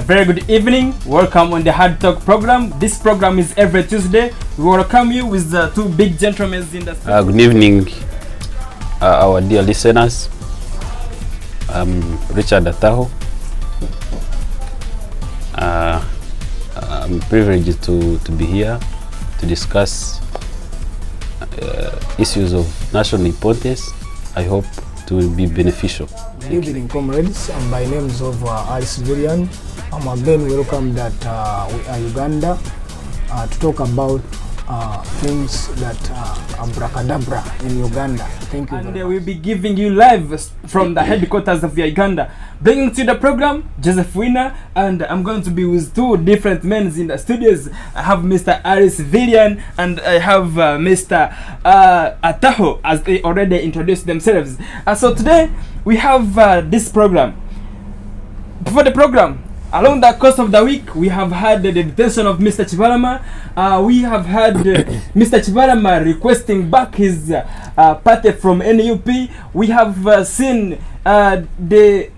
very good evening. Welcome on the Hard Talk program. This program is every Tuesday. We welcome you with two big gentlemen in the studio. Good evening, our dear listeners. I'm Richard Ataho. I'm privileged to be here to discuss issues of national importance. I hope it will be beneficial. Good evening, comrades. My name is Alice Villian. I'm again welcome that we are Uganda to talk about things that abracadabra in Uganda. Thank you. And we'll be giving you live from the headquarters of Uganda. Bringing to the program, Joseph Winner, and I'm going to be with two different men in the studios. I have Mr. Alice Villian and I have Mr. Ataho, as they already introduced themselves. So today we have this program. Before the program, along the course of the week, we have had the detention of Mr. Chibalama. We have had Mr. Chibalama requesting back his party from NUP. We have seen the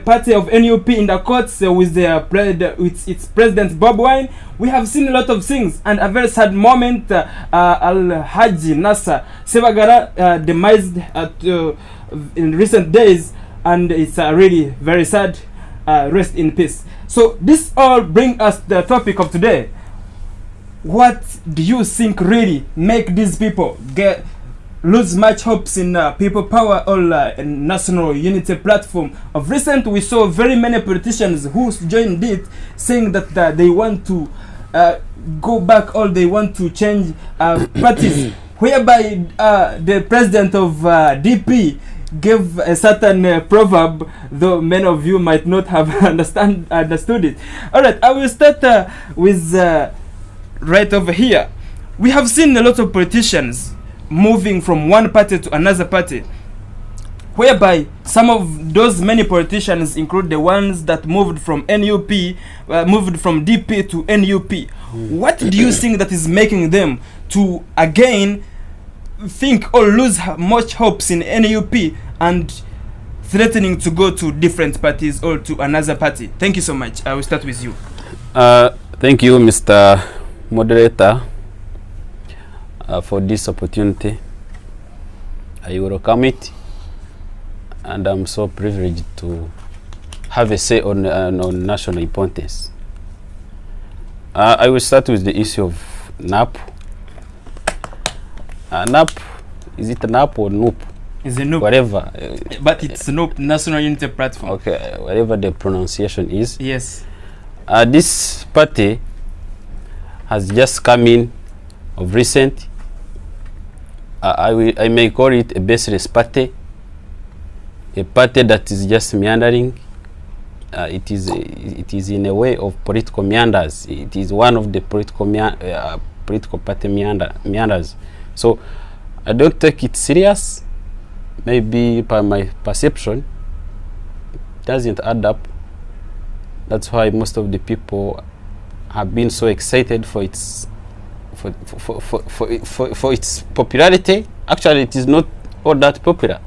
party of NUP in the courts with its president Bob Wine. We have seen a lot of things, and a very sad moment. Al-Haji Nasser Sebagara demised in recent days, and it's really very sad. Rest in peace. So this all brings us the topic of today. What do you think really make these people lose much hopes in people power or national unity platform? Of recent, we saw very many politicians who joined it saying that they want to go back or they want to change parties, whereby the president of DP gave a certain proverb, though many of you might not have understood it. Alright, I will start with right over here. We have seen a lot of politicians moving from one party to another party, whereby some of those many politicians include the ones that moved from NUP, moved from DP to NUP. What do you think that is making them to again think or lose much hopes in NUP and threatening to go to different parties or to another party? Thank you so much. I will start with you. Thank you, Mr. Moderator, for this opportunity. I welcome it, and I'm so privileged to have a say on national importance. I will start with the issue of NUP. NUP, is it NUP or NUP? It's a NUP. Whatever. But it's NUP, National Unity Platform. Okay, whatever the pronunciation is. Yes. This party has just come in of recent. I may call it a baseless party. A party that is just meandering. It is in a way of political meanders. It is one of the political party meanders. So I don't take it serious. Maybe by my perception, it doesn't add up. That's why most of the people have been so excited for its for its popularity. Actually, it is not all that popular.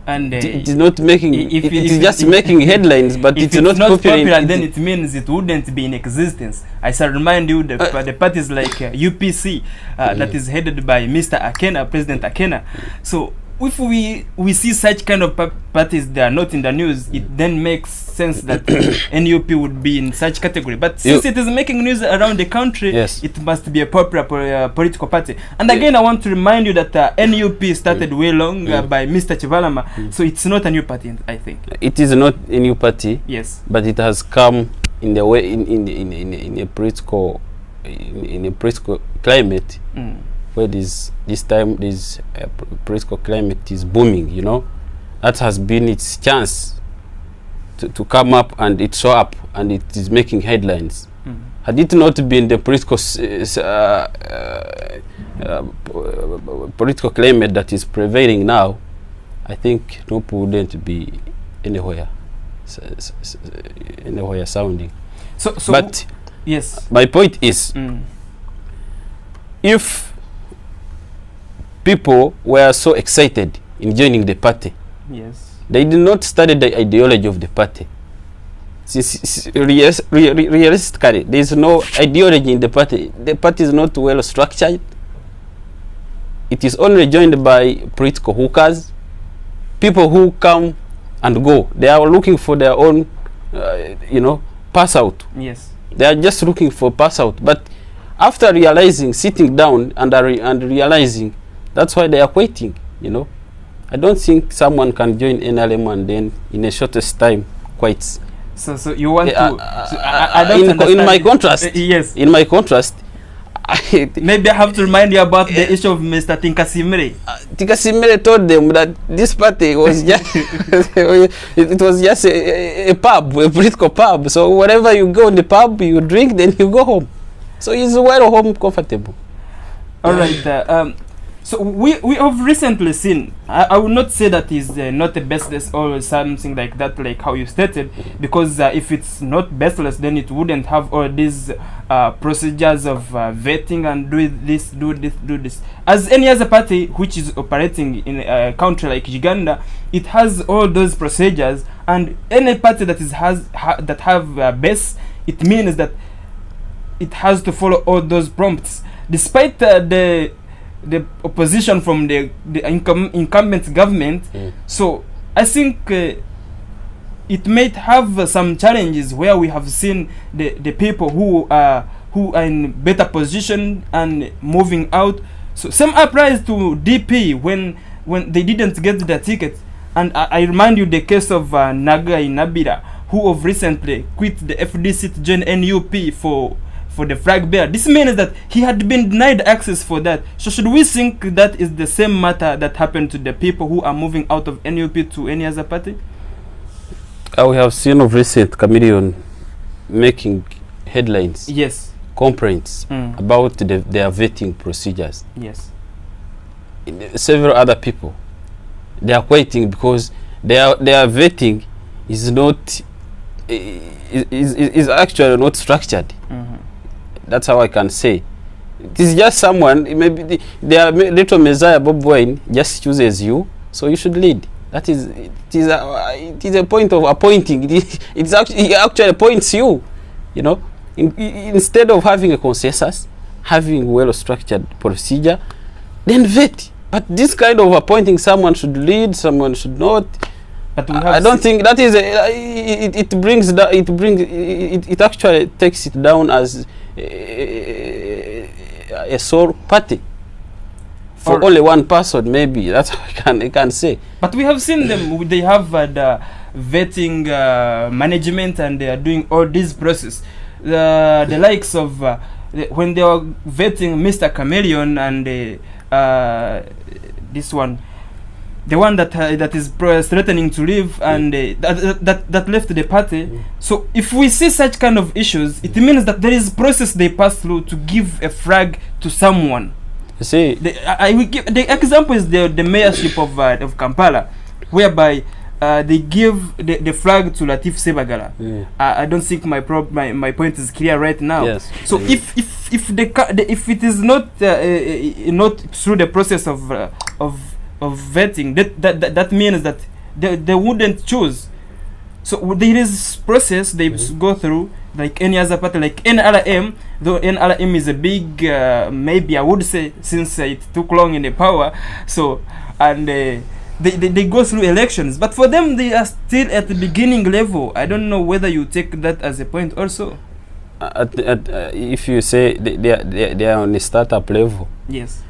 And it is not making. It is just making headlines, but it's not popular. Then it means it wouldn't be in existence. I shall remind you the parties like UPC that is headed by Mr. Akena, President Akena. So if we see such kind of parties that are not in the news, it then makes sense that NUP would be in such category. But since it is making news around the country, yes, it must be a popular political party. And again, I want to remind you that NUP started way long by Mr. Chibalama, so it's not a new party, I think. It is not a new party. Yes, but it has come in the way in a political climate. Where this political climate is booming, you know, that has been its chance to come up, and it show up, and it is making headlines. Had it not been the political climate that is prevailing now, I think NUP wouldn't be anywhere sounding. But yes, my point is, if people were so excited in joining the party, yes, they did not study the ideology of the party. realistically, there is no ideology in the party. The party is not well structured. It is only joined by political hookers, people who come and go. They are looking for their own, pass out. Yes. They are just looking for pass out. But after realizing, sitting down and realizing, that's why they are quitting. I don't think someone can join NLM and then in a shortest time quits. So you want to? I don't in my contrast. Yes. In my contrast. Maybe I have to remind you about the issue of Mr. Tinkasimire. Tinkasimire told them that this party was just it was just a pub, a political pub. So wherever you go in the pub, you drink, then you go home. So he's well home, comfortable. All right. So we have recently seen. I would not say that is not a baseless or something like that, like how you stated, because if it's not baseless, then it wouldn't have all these procedures of vetting and do this. As any other party which is operating in a country like Uganda, it has all those procedures, and any party that have base, it means that it has to follow all those prompts, despite the opposition from the incumbent government. So I think it might have some challenges where we have seen the people who are in better position and moving out. So some applies to DP when they didn't get the ticket. And I remind you the case of Nagai Nabira, who have recently quit the FDC to join NUP for the flag bearer. This means that he had been denied access for that. So should we think that is the same matter that happened to the people who are moving out of NUP to any other party? We have seen of recent Chameleon making headlines. Yes. Complaints about their vetting procedures. Yes. Several other people, they are waiting because their vetting is not is actually not structured. That's how I can say. It is just someone, maybe their little Messiah Bob Wine just chooses you, so you should lead. That is, it is a point of appointing. It actually appoints you, instead of having a consensus, having well-structured procedure, then vet. But this kind of appointing someone should lead, someone should not. But I don't think that is it actually takes it down as a sole party for only one person. Maybe that's how I can say. But we have seen them. They have the vetting management, and they are doing all this process. The likes of when they were vetting Mr. Chameleon and this one. The one that is threatening to leave and that left the party. So if we see such kind of issues, it means that there is process they pass through to give a flag to someone. You see, I will give the example is the mayorship of Kampala, whereby they give the flag to Latif Sebagala. I don't think my point is clear right now. Yes. So if it is not through the process of vetting, that means that they wouldn't choose. So there is process they go through, like any other party, like NRM. Though NRM is a big, maybe I would say, since it took long in the power. So and they go through elections, but for them they are still at the beginning level. I don't know whether you take that as a point also. If you say they are on the startup level, yes.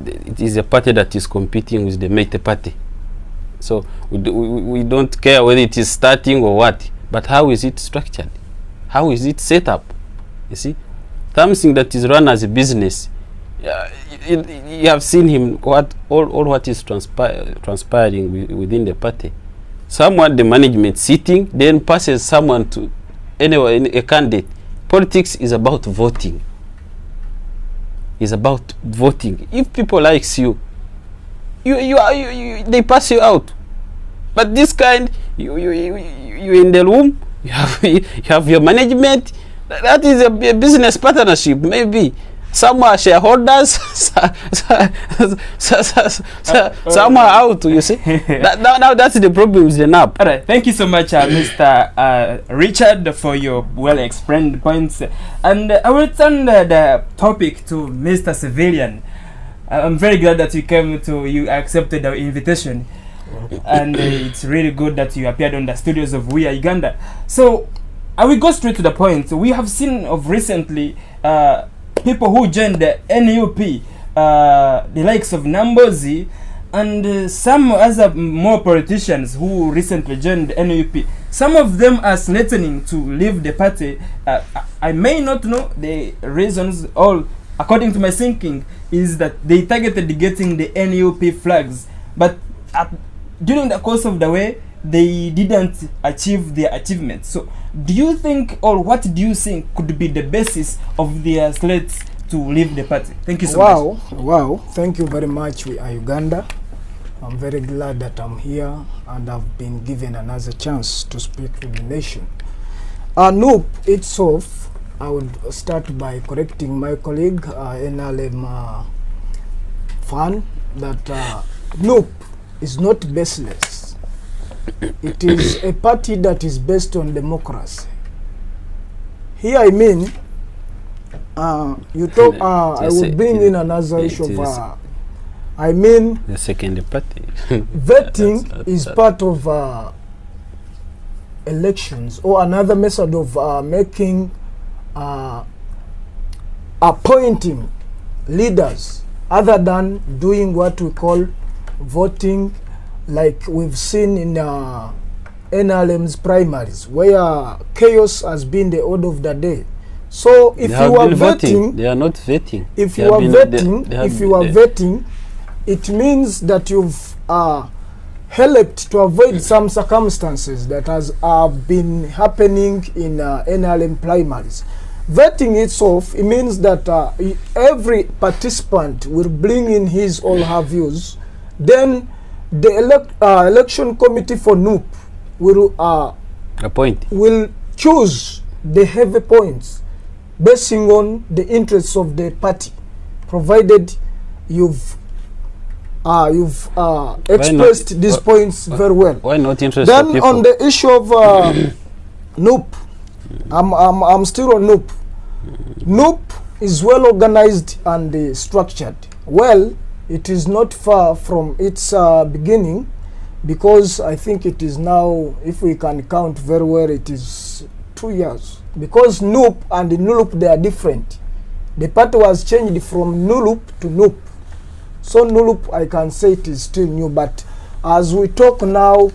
It is a party that is competing with the mate party. So we don't care whether it is starting or what, but how is it structured? How is it set up? You see, something that is run as a business. You have seen him all what is transpiring within the party. Someone, the management sitting, then passes someone to a candidate. Politics is about voting. Is about voting. If people likes you, they pass you out. But this kind, you in the room, you have your management. That is a business partnership, maybe. some are shareholders, some are out. You see, now that's the problem with the NUP. All right, thank you so much, Mr. Richard, for your well-explained points. And I will turn the topic to Mr. Civilian. I'm very glad that you accepted our invitation, and it's really good that you appeared on the studios of We Are Uganda. So I will go straight to the point. We have seen of recently people who joined the NUP, the likes of Nambozi, and some other more politicians who recently joined the NUP. Some of them are threatening to leave the party. I may not know the reasons, all according to my thinking is that they targeted getting the NUP flags, but during the course of the way they didn't achieve their achievement. So do you think, or what do you think could be the basis of their threats to leave the party? Thank you so much. Wow, thank you very much. We are Uganda. I'm very glad that I'm here and I've been given another chance to speak to the nation. NUP itself, I would start by correcting my colleague, NLM fan, that NUP is not baseless. It is a party that is based on democracy. Here I mean, you talk. I will bring in another issue of. I mean, the second party. Vetting is part of elections, or another method of making, appointing leaders, other than doing what we call voting, like we've seen in NLM's primaries, where chaos has been the order of the day. So if you are vetting, they are not vetting. If you are vetting, it means that you've helped to avoid some circumstances that has been happening in NLM primaries. Vetting itself, it means that every participant will bring in his or her views. Then the election committee for NUP will choose the heavy points basing on the interests of the party, provided you've expressed these points very well. Why not interest then of people? On the issue of NUP, I'm still on NUP. NUP is well organized and structured. Well, it is not far from its beginning, because I think it is now, if we can count very well, it is 2 years. Because NUP and the NULUP, they are different. The party was changed from NULUP to NUP. So NULUP, I can say it is still new, but as we talk now,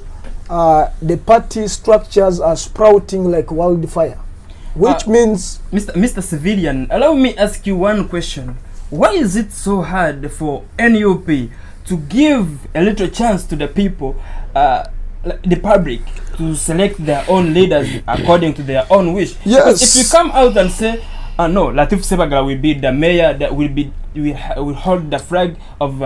the party structures are sprouting like wildfire, which means... Mr. Civilian, allow me ask you one question. Why is it so hard for NUP to give a little chance to the people, the public, to select their own leaders according to their own wish? Yes. Because if you come out and say, no, Latif Sebagala will be the mayor, that will hold the flag of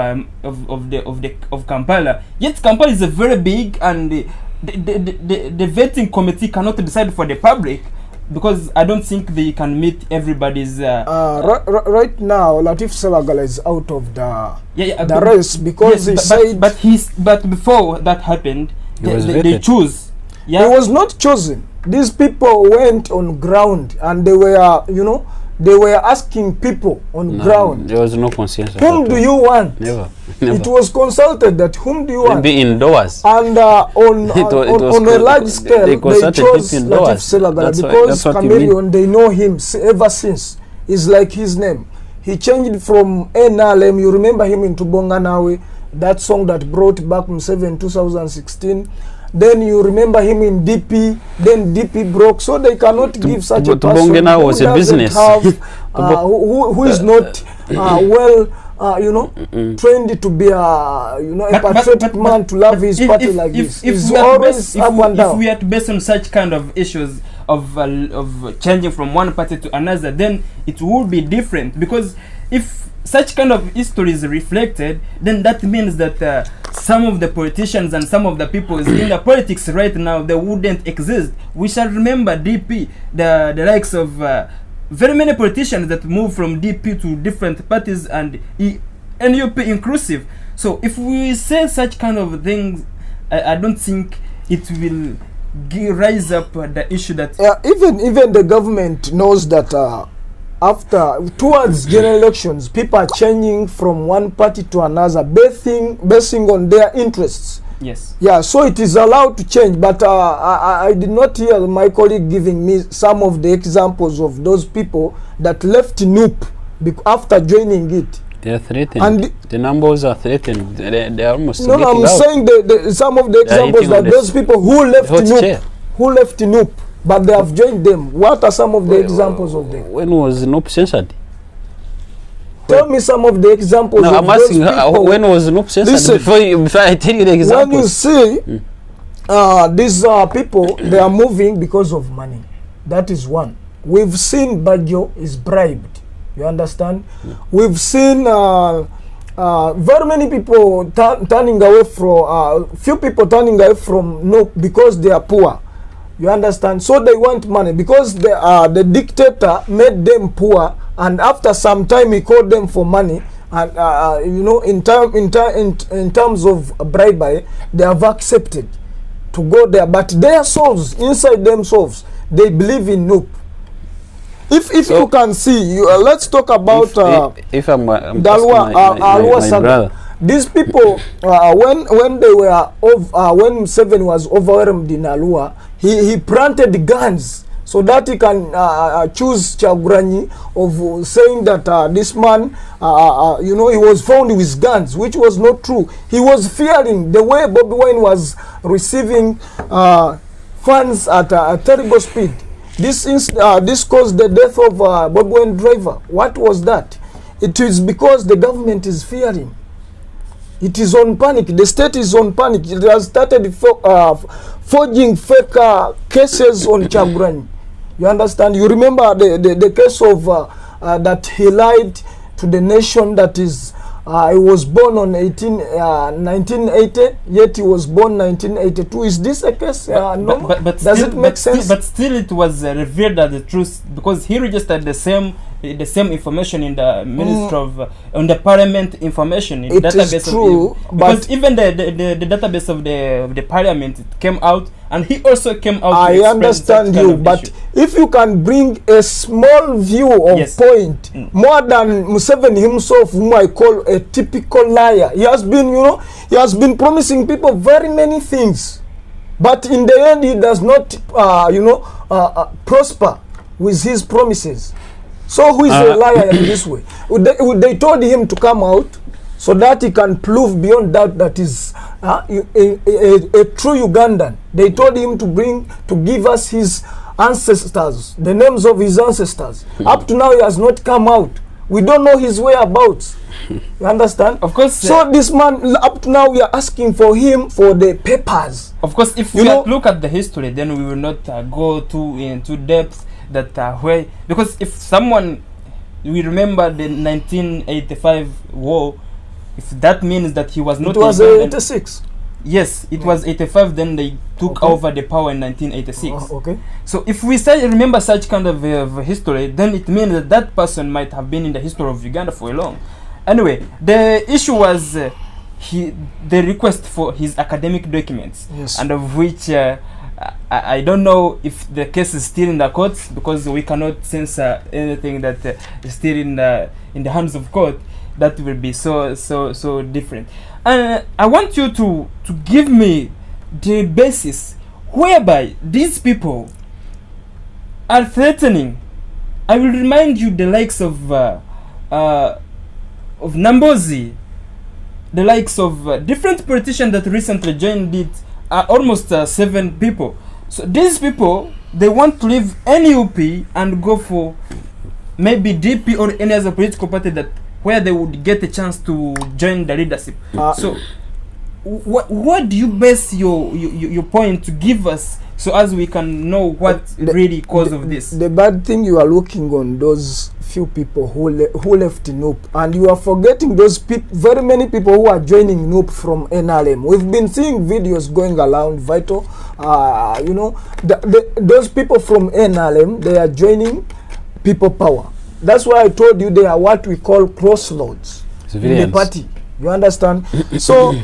Kampala. Yet Kampala is a very big, and the vetting committee cannot decide for the public, because I don't think they can meet everybody's. Right now, Latif Sebagala is out of the race, because he said. But before that happened, they choose. Yeah. He was not chosen. These people went on ground and they were, they were asking people on ground. There was no consensus. Whom do you want? Never. It was consulted that whom do you want? Be indoors. And on a large scale, they chose Latif Sebagala because Chameleon, they know him ever since. It's like his name. He changed from NLM. You remember him in Tubonga Nawe, that song that brought back Museveni in 2016. Then you remember him in DP, then DP broke, so they cannot give such a person who was a business. Who is not trained to be a patriotic man to love his party like this. It's always up and down. If we are based on such kind of issues of changing from one party to another, then it would be different, because if such kind of history is reflected, then that means that some of the politicians and some of the people in the politics right now, they wouldn't exist. We shall remember DP, the likes of very many politicians that move from DP to different parties and NUP inclusive. So if we say such kind of things, I don't think it will rise up the issue that even the government knows that after towards general elections, people are changing from one party to another, basing on their interests. Yes. Yeah, so it is allowed to change, but I did not hear my colleague giving me some of the examples of those people that left NUP after joining it. They are threatened. And the numbers are threatened. They are almost no, I'm out. saying some of the examples that those people who left NUP, but they have joined them. What are some of the examples of them? When was NUP censored? Tell me some of the examples. No, of I'm asking people. when was NUP censored? Listen, Before I tell you the examples. when you see these people, they are moving because of money. That is one. We've seen Baggio is bribed. You understand? We've seen very many people turning away from few people turning away from NUP because they are poor. You understand? So they want money because the dictator made them poor, and after some time he called them for money, and you know, in terms of bribery, they have accepted to go there, but their souls, inside themselves, they believe in NUP. If so, you can see, let's talk about if I'm Dalwa my brother. These people, when they were when Museveni was overwhelmed in Arua, he planted guns so that he can choose Kyagulanyi of saying that this man, you know, he was found with guns, which was not true. He was fearing the way Bobi Wine was receiving funds at a terrible speed. This caused the death of Bobi Wine driver. What was that? It is because the government is fearing. It is on panic. The state is on panic. It has started forging fake cases on Kyagulanyi. You understand? You remember the case of that he lied to the nation that is he was born on 1980, yet he was born 1982. Is this a case? No. But does still, it make sense? But still, it was revealed as the truth because he registered the same information in the Ministry of on the Parliament information in it database. Is true, because even the database of the Parliament, it came out, and he also came out. I understand you, but issue. If you can bring a small view of point, more than Museveni himself, whom I call a typical liar, he has been, you know, he has been promising people very many things, but in the end, he does not, you know, prosper with his promises. So who is a liar in this way? They told him to come out so that he can prove beyond doubt that is a true Ugandan. They told him to give us his ancestors, the names of his ancestors. Up to now, he has not come out. We don't know his whereabouts. You understand? Of course. So this man, up to now, we are asking for him for the papers. Of course, if we look at the history, then we will not go into depth. That where, because if someone, we remember the 1985 war, if that means that he was not, it was 86. Yes, it was 85. Then they took over the power in 1986. Okay. So if we remember such kind of history, then it means that that person might have been in the history of Uganda for a long. Anyway, the issue was the request for his academic documents, and of which. I don't know if the case is still in the courts because we cannot censor anything that is still in the hands of court. That will be so different. And I want you to give me the basis whereby these people are threatening. I will remind you the likes of Nambozi, the likes of different politicians that recently joined it. Almost 7 people. So these people, they want to leave NUP and go for maybe DP or any other political party that where they would get a chance to join the leadership. So what do you base your point to give us so as we can know what really cause of this? The bad thing, you are looking on those few people who left NUP, and you are forgetting those very many people who are joining NUP from NRM. We've been seeing videos going around, Vital, you know, those people from NRM, they are joining people power. That's why I told you they are what we call crossroads in the party. You understand? So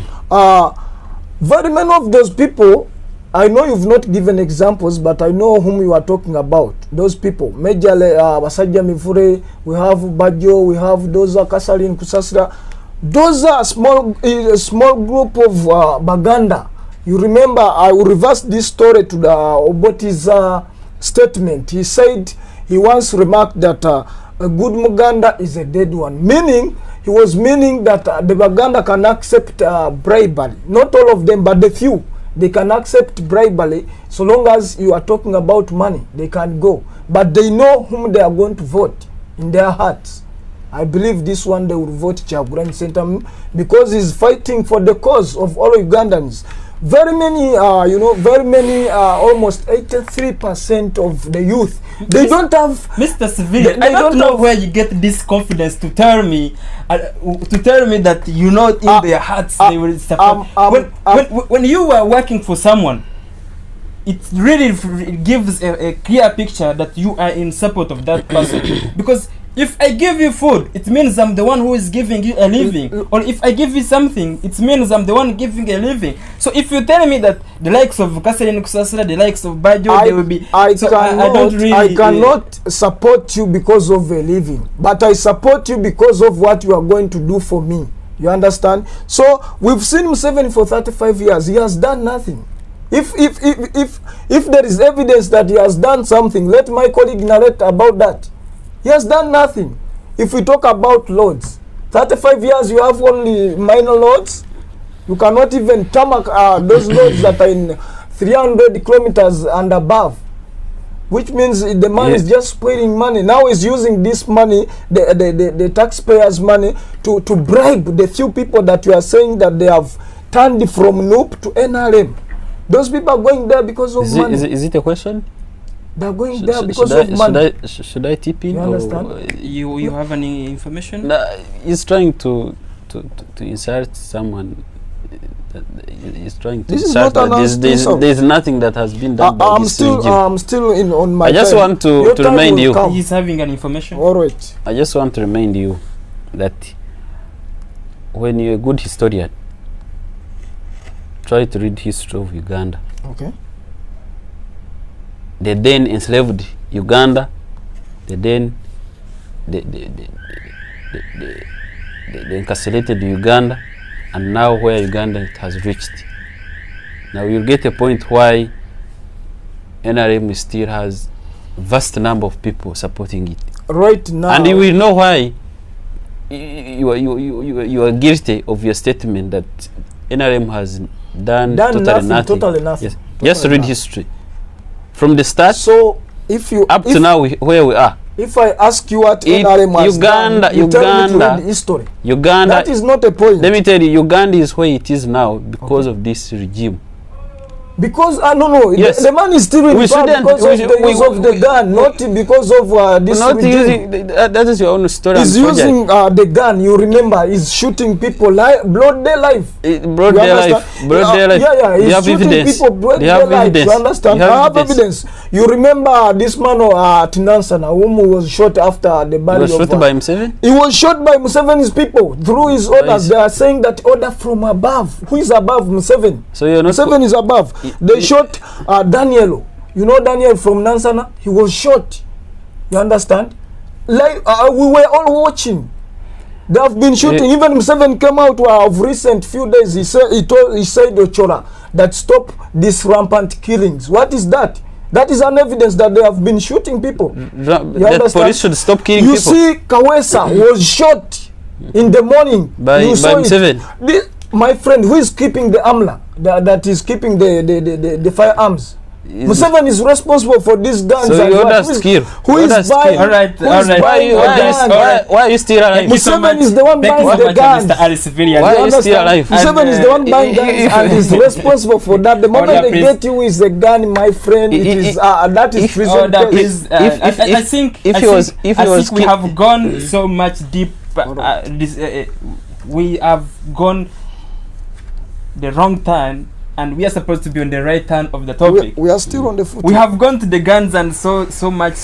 very many of those people, I know you've not given examples, but I know whom you are talking about. Those people, Major Basajja Mivure, we have Bajo, we have those Kasarine Kusasira. Those are a small group of Baganda. You remember, I will reverse this story to the Oboti's statement. He said, he once remarked that a good Muganda is a dead one. Meaning, he was meaning that the Baganda can accept bribery. Not all of them, but the few. They can accept bribery so long as you are talking about money. They can go. But they know whom they are going to vote in their hearts. I believe this one they will vote Kyagulanyi Ssentamu because he's fighting for the cause of all Ugandans. Very many, almost 83% of the youth, they don't have... Mr. Civilian, I don't know where you get this confidence to tell me that you know in their hearts they will support. When you are working for someone, it really gives a clear picture that you are in support of that person. Because if I give you food, it means I'm the one who is giving you a living. Or if I give you something, it means I'm the one giving a living. So if you tell me that the likes of Kasarine Kusasira, the likes of Bajo, they will be... I cannot support you because of a living. But I support you because of what you are going to do for me. You understand? So we've seen Museveni for 35 years. He has done nothing. If there is evidence that he has done something, let my colleague narrate about that. He has done nothing. If we talk about loads, 35 years you have only minor loads. You cannot even tarmac those loads that are in 300 kilometers and above. Which means the man is just spoiling money. Now he's using this money, the taxpayers' money, to bribe the few people that you are saying that they have turned from NUP to NRM. Those people are going there because of money. Is it a question? They're going there because of money. Should I tip in? You understand? You have any information? He's trying to insert someone. He's trying to this insert that there's nothing that has been done by this regime. I'm still on my I just want to remind you. He's having an information. All right. I just want to remind you that when you're a good historian, try to read history of Uganda. Okay. They then enslaved Uganda. They then they incarcerated Uganda, and now where Uganda it has reached. Now you'll get a point why NRM still has vast number of people supporting it. Right now, and you will know why you are guilty of your statement that NRM has done totally nothing. Totally nothing. Yes. Just read history from the start. So if you up to now where we are. If I ask you what NRM has done, you tell me to read history. Uganda, that is not a point. Let me tell you, Uganda is where it is now because of this regime. Because no, yes. the man is still in power because of the use of the gun, not because of this not regime. Using that is your own story. He's using the gun. You remember, he's shooting people broad daylight. Broad daylight. Yeah. He's shooting people broad daylight. You understand? I have evidence. You remember this man Tinansana, whom was shot after the body of... He was shot by Museveni? He was shot by Museveni's people through his orders. They are saying that order from above. Who is above Museveni? So you're not... Museveni is above. They shot Daniel. You know Daniel from Nansana? He was shot. You understand? Like we were all watching. They have been shooting. Even Museveni came out of recent few days. He said Ochola that stop these rampant killings. What is that? That is an evidence that they have been shooting people. That police should stop killing people. You see, Kawesa was shot in the morning by Museveni. My friend, who is keeping the AMLA, that is keeping the firearms. Museveni is responsible for these guns. So you order skill. Who is buying? All right. Why are you still alive? Museveni is the one buying the guns. Why are you still alive? Museveni is the one buying guns and is responsible for that. The moment they get you with the gun, my friend, it is that is prison. I think we have gone so much deep. We have gone the wrong turn and we are supposed to be on the right hand of the topic. We are still on the foot. We have gone to the guns and so much.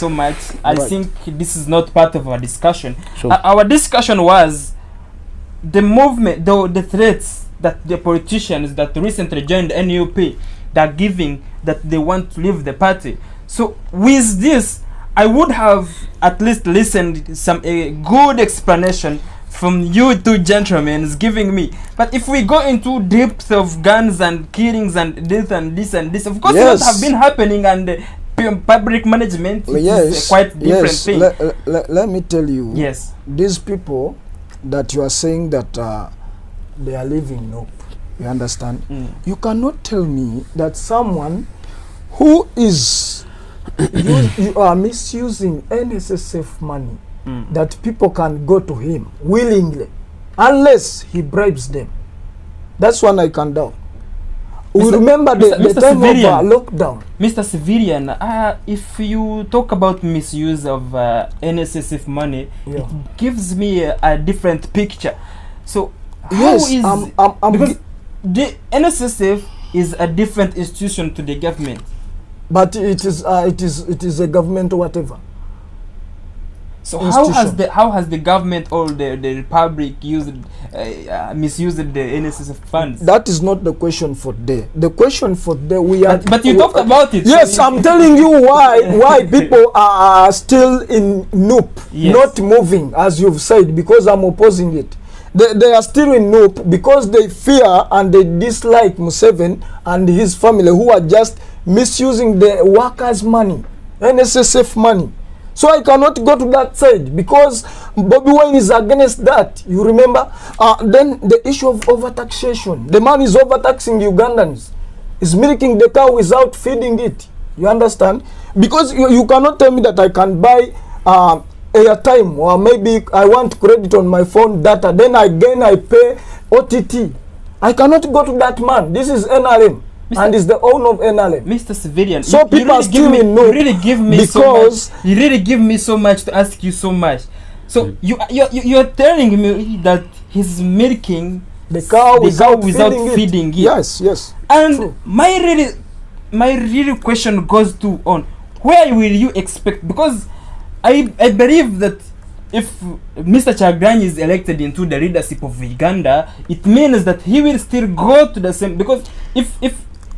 I Right. think this is not part of our discussion. Sure. Our discussion was the movement, the threats that the politicians that recently joined NUP, they're giving, that they want to leave the party. So with this, I would have at least listened some a good explanation from you two gentlemen is giving me. But if we go into depth of guns and killings and this and this and this, of course, Yes. what have been happening, and public management is a quite different thing. Let me tell you. Yes. These people that you are saying that they are living NUP, you understand? You cannot tell me that someone who is you are misusing NSSF money, that people can go to him willingly unless he bribes them. That's one I can doubt. We Mr. remember the Mr. time Civilian. of lockdown. Mr. Civilian, if you talk about misuse of NSSF money, Yeah. it gives me a different picture. So how Yes, is I'm because the NSSF is a different institution to the government. but it is a government or whatever. So Institution. how has the government or the republic misused the NSSF funds? That is not the question for today. The question for today we are. But you talked about it. Yes, so I'm telling you why people are still in NUP, Yes. not moving, as you've said, because I'm opposing it. They are still in NUP because they fear and they dislike Museveni and his family, who are just misusing the workers' money, NSSF money. So I cannot go to that side because Bobby Wine is against that. You remember? Then the issue of overtaxation. The man is overtaxing Ugandans. He's milking the cow without feeding it. You understand? Because you cannot tell me that I can buy airtime, or maybe I want credit on my phone data, then again I pay OTT. I cannot go to that man. This is NRM. And is the owner of NLM. Mr. Civilian, So people are still in NUP you really give me because so much. You really give me so much to ask you so much. So you're telling me that he's milking the cow without feeding it. Yes, yes. And True. my really question goes to on where will you expect, because I believe that if Mr. Kyagulanyi is elected into the leadership of Uganda, it means that he will still go to the same, because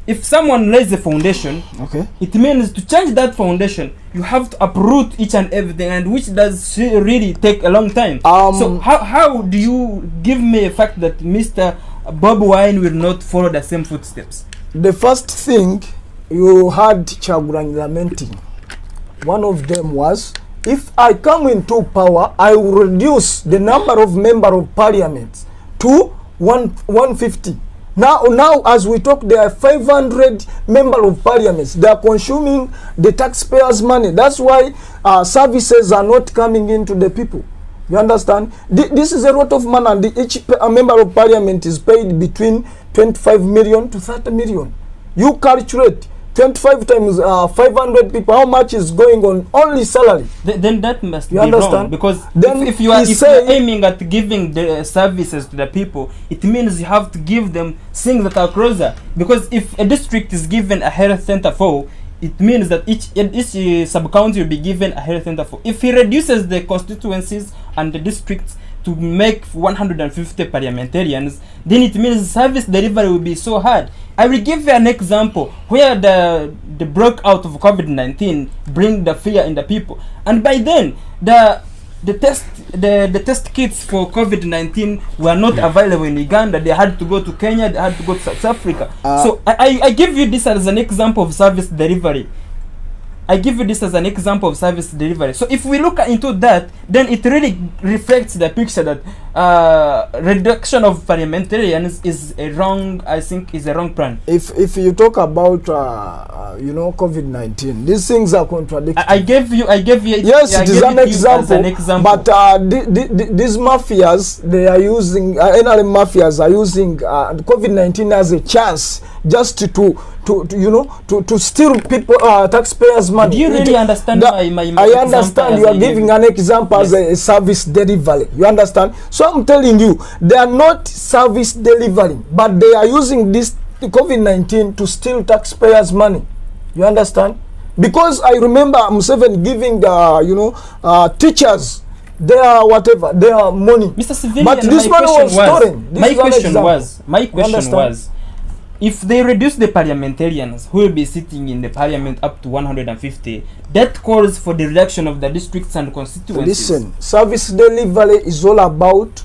if someone lays a foundation, Okay. it means to change that foundation, you have to uproot each and everything, and which does really take a long time. So how do you give me a fact that Mr. Bob Wine will not follow the same footsteps? The first thing you had Kyagulanyi lamenting, one of them was, if I come into power, I will reduce the number of member of parliament to 150. Now, as we talk, there are 500 member of parliaments. They are consuming the taxpayers' money. That's why services are not coming into the people. You understand? This is a lot of money, and each member of parliament is paid between 25 million to 30 million. You calculate 25 times 500 people, how much is going on only salary? Then that must You be understand? wrong, because Then if you are he say- aiming at giving the services to the people, it means you have to give them things that are closer. Because if a district is given a health center for, it means that each sub-county will be given a health center for. If he reduces the constituencies and the districts to make 150 parliamentarians, then it means service delivery will be so hard. I will give you an example where the breakout of COVID-19 bring the fear in the people, and by then the test kits for COVID-19 were not available in Uganda. They had to go to Kenya, they had to go to South Africa. So I give you this as an example of service delivery. I give you this as an example of service delivery. So if we look into that, then it really reflects the picture that reduction of parliamentarians is a wrong, I think, is a wrong plan. If you talk about COVID-19, these things are contradictory. I gave you. Yes, it is an example. But these mafias, they are using NRM mafias are using COVID-19 as a chance just to steal people taxpayers' money. Do you really understand my I understand. You are giving an example as a service delivery. You understand? So I'm telling you, they are not service delivering, but they are using this the COVID-19 to steal taxpayers' money. You understand? Because I remember Museveni giving the teachers their whatever, their money. Mr. Civilian, but this money was stolen. My question was, if they reduce the parliamentarians who will be sitting in the parliament up to 150, that calls for the reduction of the districts and constituencies. Listen, service delivery is all about,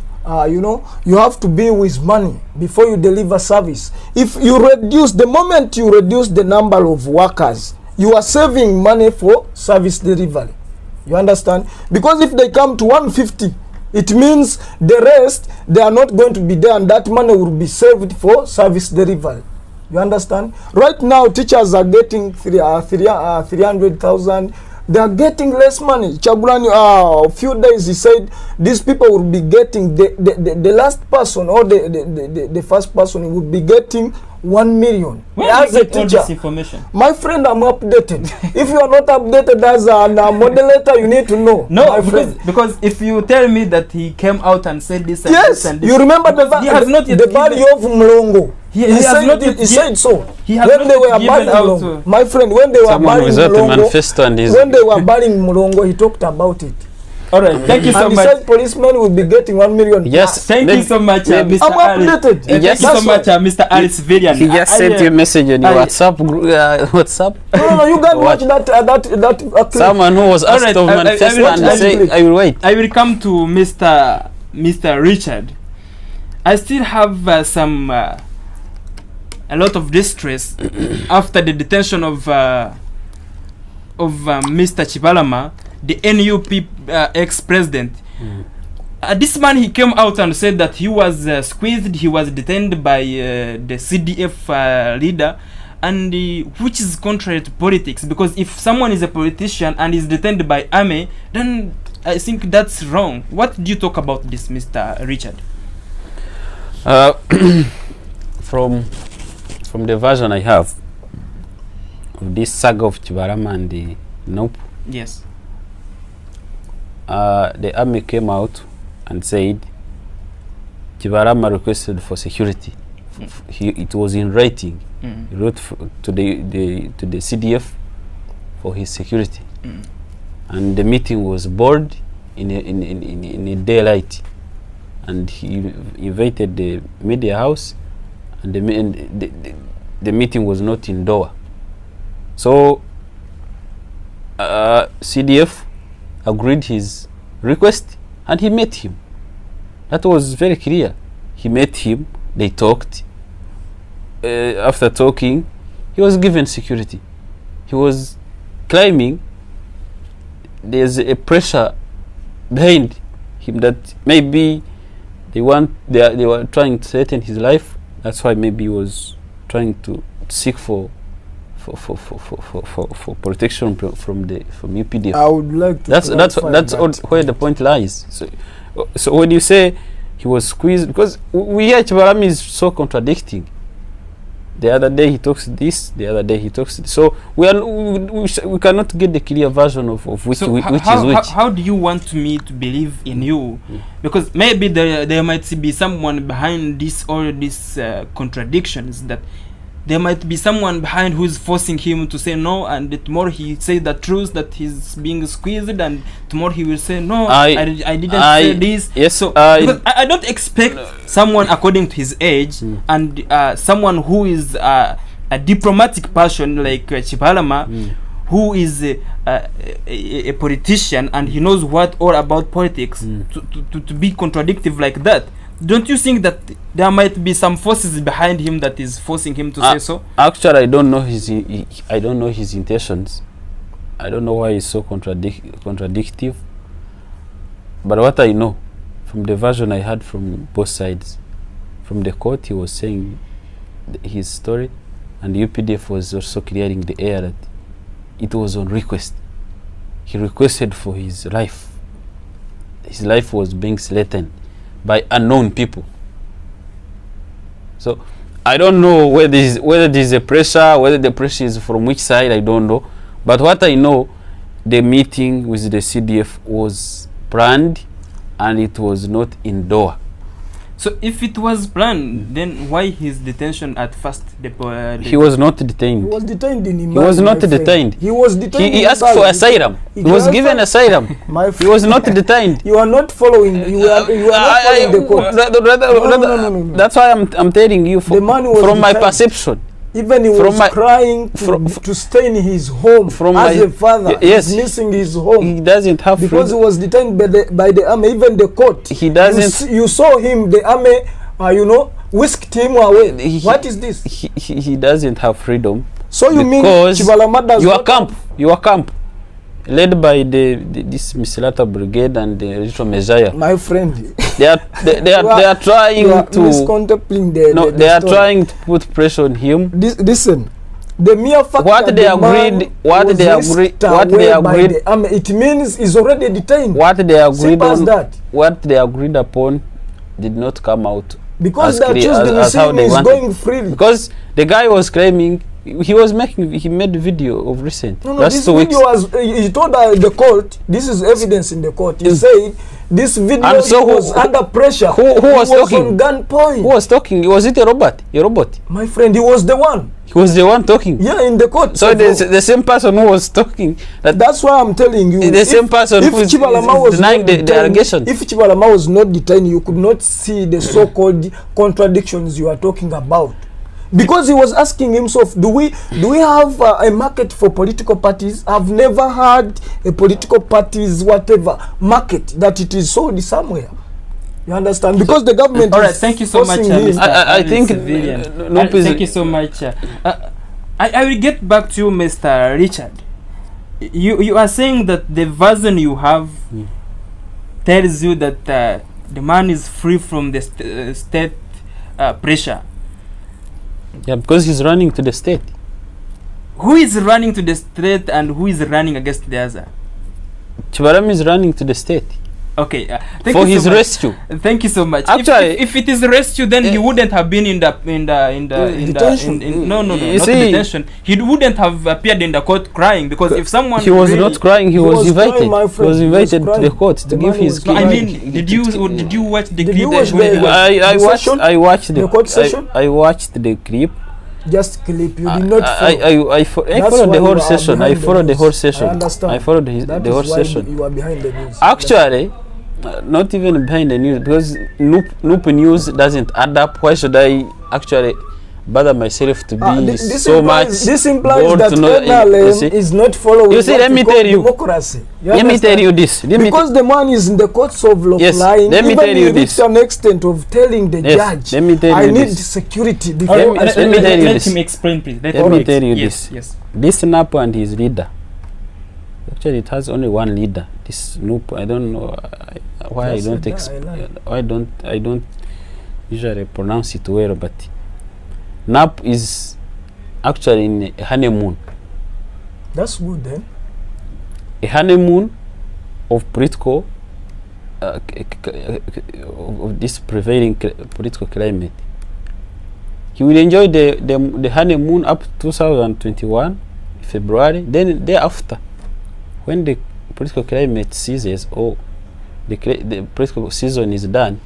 you have to be with money before you deliver service. If you reduce, the moment you reduce the number of workers, you are saving money for service delivery. You understand? Because if they come to 150, it means the rest, they are not going to be there, and that money will be saved for service delivery. You understand? Right now, teachers are getting 300,000. They are getting less money. Chagulani, a few days, he said these people will be getting, the last person or the first person will be getting 1 million. Where as you a get all teacher. this information? My friend, I'm updated. If you are not updated as a moderator, you need to know. No, because if you tell me that he came out and said this and yes, this and this, you remember he has not yet the value of Mlongo. He has not yet said so. He has when not they were given burning out Mlongo, my friend, when they were Someone burning without a Mlongo, manifesto and his when they were burning Mlongo, he talked about it. All right, thank you so And he much. said policemen will be getting 1 million. Yes, Thank you so much, Mr. I'm Ali. updated. Thank you so much, Mr. Alice Villian. he just sent you a message on your WhatsApp. No, you can watch What? that clip. Someone who was asked Alright, of I manifesto will and watch say, that I will wait. I will come to Mr. Richard. I still have a lot of distress after the detention of Mr. Chibalama, the NUP ex-president. This man, he came out and said that he was squeezed, he was detained by the CDF leader, and which is contrary to politics, because if someone is a politician and is detained by army, then I think that's wrong. What do you talk about this, Mr. Richard? From the version I have of this saga of Chibarama and the NUP, Yes. the army came out and said Chibarama requested for security. It was in writing. He wrote to the CDF for his security, and the meeting was board in a daylight, and he invited the media house, and the meeting was not indoor. So CDF agreed his request, and he met him. That was very clear. He met him, they talked. After talking, he was given security. He was claiming there's a pressure behind him that maybe they were trying to threaten his life. That's why maybe he was trying to seek for protection from UPDF. I would like to. That's where the point lies. So when you say he was squeezed, because we hear Chibarami is so contradicting. The other day he talks this, the other day he talks this. So we cannot get the clear version of which is which. How do you want me to believe in you? Because maybe there might be someone behind all these contradictions, that there might be someone behind who is forcing him to say no, and tomorrow he say the truth that he's being squeezed, and tomorrow he will say no, I didn't say this. Yes, so because I don't expect someone according to his age and someone who is a diplomatic person like Chibalama, who is a politician and he knows all about politics, to be contradictive like that. Don't you think that there might be some forces behind him that is forcing him to say so? Actually, I don't know his intentions. I don't know why he's so contradictive. But what I know from the version I had from both sides, from the court, he was saying his story, and the UPDF was also clearing the air that it was on request. He requested for his life. His life was being threatened by unknown people. So I don't know whether there's a pressure, whether the pressure is from which side, I don't know. But what I know, the meeting with the CDF was planned and it was not indoor. So if it was planned, then why his detention at first? He was not detained. He was detained in Imani. He was not my friend. detained. He was detained. He in asked Imani. for asylum. He was given asylum. My He friend, was not detained. you are not following. You are not following the court. No. That's why I'm telling you The man was from my detained. perception. Even he From was my- crying to stay in his home From as my- a father. yes. He's missing his home He doesn't have because he freedom. was detained by the army. Even the court. He doesn't. You saw him. The army, whisked him away. What is this? He doesn't have freedom. So you mean because Chibalama does your not camp, your camp, led by this Mislata Brigade and the Ritual Messiah. My friend, They are trying you are to miscontemplating the they are story. trying to put pressure on him. Listen, the mere fact What that they the man agreed- what was they whisked agreed- what they away by agreed- the army, it means he's already detained. What they agreed Simple as on, that. what they agreed upon, did not come out Because as the clear accused as how regime they is wanted. going freely. Because the guy was claiming he made video of recent. No, That's this 2 weeks. video was, he told the court, this is evidence in the court. He said this video And so he was under pressure. who was he talking? on gunpoint. Who was talking? Was it a robot? A robot? My friend, he was the one. He was the one talking. Yeah, in the court. So the same person who was talking. That's why I'm telling you. The same person if who is Chibalama was denying not the detained, allegation. If Chibalama was not detained, you could not see the so-called contradictions you are talking about. Because he was asking himself, do we have a market for political parties? I've never had a political parties whatever market that it is sold somewhere. You understand? Because the government. All right, is thank you so much, forcing him. Mr. I think Civilian. NUP is- Thank you so much. I will get back to you, Mr. Richard. You are saying that the version you have tells you that the man is free from the state pressure. Yeah, because he's running to the state. Who is running to the state and who is running against the other? Chibaram is running to the state Okay, thank for you his so much. rescue. Thank you so much. Actually- if it is rescue, then he wouldn't have been in the detention. no, You not see- detention. He wouldn't have appeared in the court crying because if someone He was really- not crying. He He was was invited. crying, my He friend. was He was invited to the crying. court to The give man his. was No, I crying. mean, did you watch the Did clip? you watch where he the- was- I the watched. session? I watched The court session? I watched the clip. Just clip. You did not follow. I That's followed the why whole you are session. I behind the followed the whole news. session. I understand. I followed That the is whole why session. you are behind the news. Actually, not even behind the news, because NUP news doesn't add up. Why should I actually bother myself to be This so implies, much this implies bored that to know? You see? NLM is not following. You see, what let we me call tell you. democracy. Let me tell you this. Because the man is in the courts of law Yes, flying. let me even tell you he this. reached an extent of telling the Yes, judge, let me tell I you need this. security All before right, I let me tell you let this. him explain, please. Let me tell you yes, this. Yes. This NUP and his leader. Actually, it has only one leader. This NUP. I don't know why That's I don't a lie. I don't usually pronounce it well, but NUP is actually in a honeymoon. That's good then. A honeymoon of political of this prevailing political climate. He will enjoy the honeymoon up to 2021 February. Then thereafter, when the political climate ceases or the political season is done,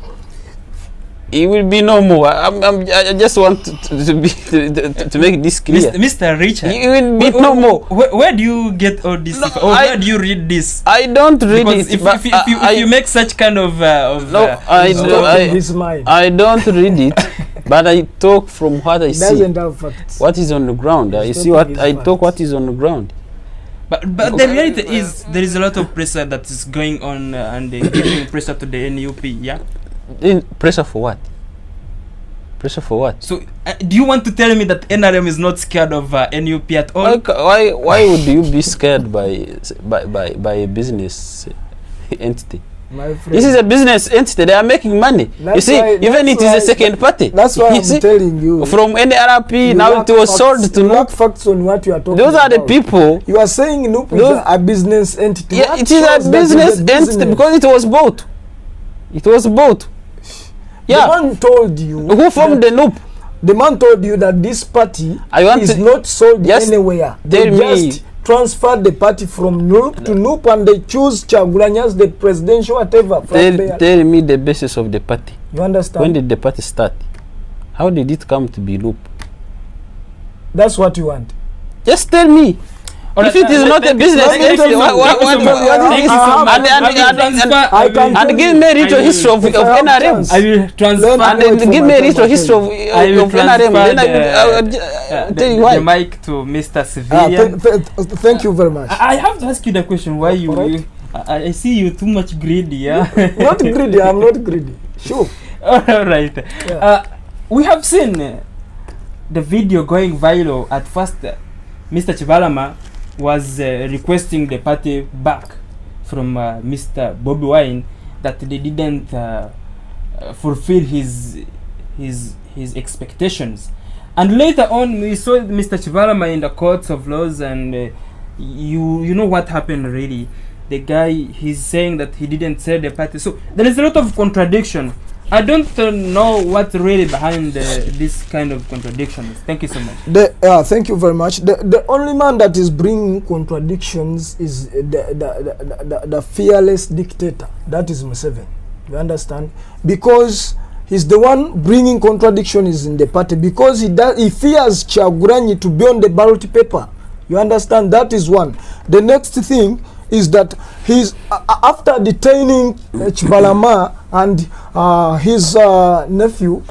it will be no more. I just want to make this clear. Mr. Richard, It will be no more. Where do you get all this? No, Or where do you read this? I don't read Because it. if you make such kind of no, In his mind. I don't read it, but I talk from what I He see. doesn't have facts. What is on the ground? I He's see talking what his I talk. facts. What is on the ground? but the reality is there is a lot of pressure that is going on and giving pressure to the NUP. Yeah. In pressure for what? Pressure for what? So do you want to tell me that NRM is not scared of NUP at all? Why would you be scared by a business entity? My friend. This is a business entity. They are making money. That's you see, why- even that's it is why- a second party. That's why You I'm see, telling you. from NRP You now lack it was facts. sold to You lack NUP. facts on what you are talking Those are the about. people. You are saying NUP is Those- a business entity. Yeah, What it is shows a that business it's a entity business? because it was bought. It was bought. Yeah. The man told you. Who formed that- the NUP? The man told you that this party I want is to not sold just anywhere. tell They me- just transferred the party from NUP to NUP, and they choose Kyagulanyi as the presidential whatever. Tell me the basis of the party. You understand? When did the party start? How did it come to be NUP? That's what you want. Just tell me. If it is not a business, and give me a little history of NRM. I will transfer. And give me a little history of NRM. Then I will tell you why. The mic to Mr. Civilian. Thank you very much. I have to ask you the question. Why you? I see you too much greedy. Yeah. Not greedy. I'm not greedy. Sure. All right. Yeah. We have seen the video going viral. At first, Mr. Chibalama was requesting the party back from Mr. Bobi Wine, that they didn't fulfill his expectations. And later on, we saw Mr. Chibalama in the courts of laws, and you know what happened really. The guy, he's saying that he didn't sell the party. So there is a lot of contradiction. I don't know what's really behind this kind of contradictions. Thank you so much. Thank you very much. The only man that is bringing contradictions is the fearless dictator. That is Museveni. You understand? Because he's the one bringing contradictions in the party. Because he fears Kyagulanyi to be on the ballot paper. You understand? That is one. The next thing is that he's after detaining Chibalama and his nephew,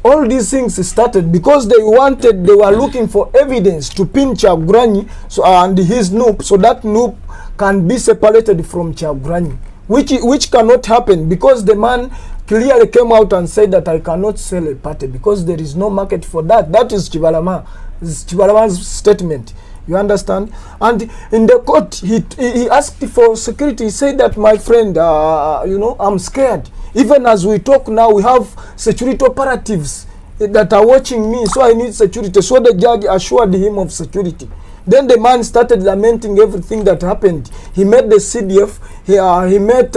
all these things started because they were looking for evidence to pin Kyagulanyi and his NUP, so that NUP can be separated from Kyagulanyi, which cannot happen because the man clearly came out and said that I cannot sell a party because there is no market for that. That is Chibalama's statement. You understand? And in the court, he asked for security. He said that, my friend, I'm scared. Even as we talk now, we have security operatives that are watching me, so I need security. So the judge assured him of security. Then the man started lamenting everything that happened. He met the CDF. He met,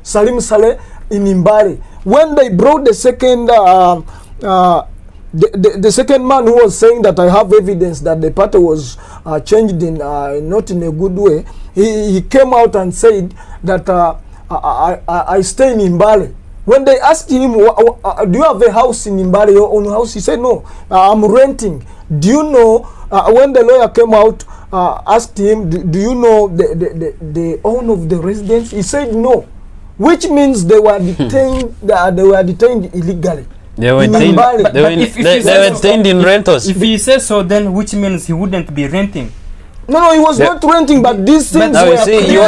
Salim Saleh in Mbale. When they brought the second the second man who was saying that I have evidence that the party was changed in not in a good way, he came out and said that I stay in Mbale. When they asked him, do you have a house in Mbale, your own house? He said, no, I'm renting. Do you know, when the lawyer came out, asked him, do you know the owner of the residence? He said no, which means they were detained. They were detained illegally. They were detained in rentals. If he says so, then which means he wouldn't be renting. No, he was not renting, but these things were... You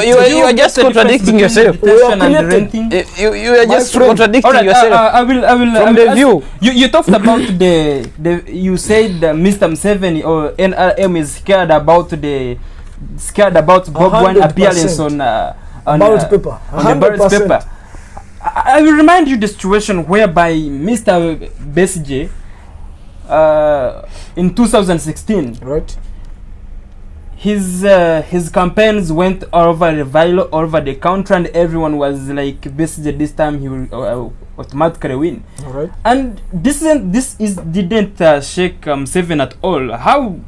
are just contradicting yourself. You are just contradicting yourself. I will from the view. You talked about you said Mr. Museveni or NRM is scared about Bob Wine appearance on ballot paper. On the ballot paper. I will remind you the situation whereby Mr. Besigye in 2016, right? His campaigns went all over the country, and everyone was like, Besigye this time he will automatically win. All right. And this didn't shake Museveni at all. How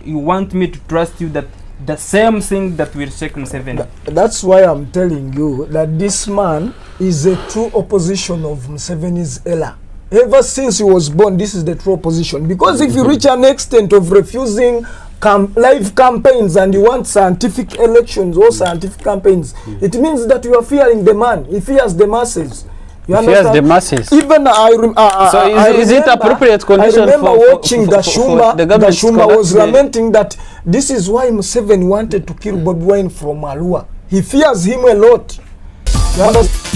you want me to trust you that the same thing that will shake Museveni? That's why I'm telling you that this man is a true opposition of Museveni's era. Ever since he was born, this is the true opposition. Because if you reach an extent of refusing live campaigns and you want scientific elections or scientific campaigns, it means that you are fearing the man. He fears the masses. You fears the masses. Even is it appropriate condition? I remember watching the Shumba was lamenting that this is why Museveni wanted to kill Bobi Wine from Arua. He fears him a lot. You understand?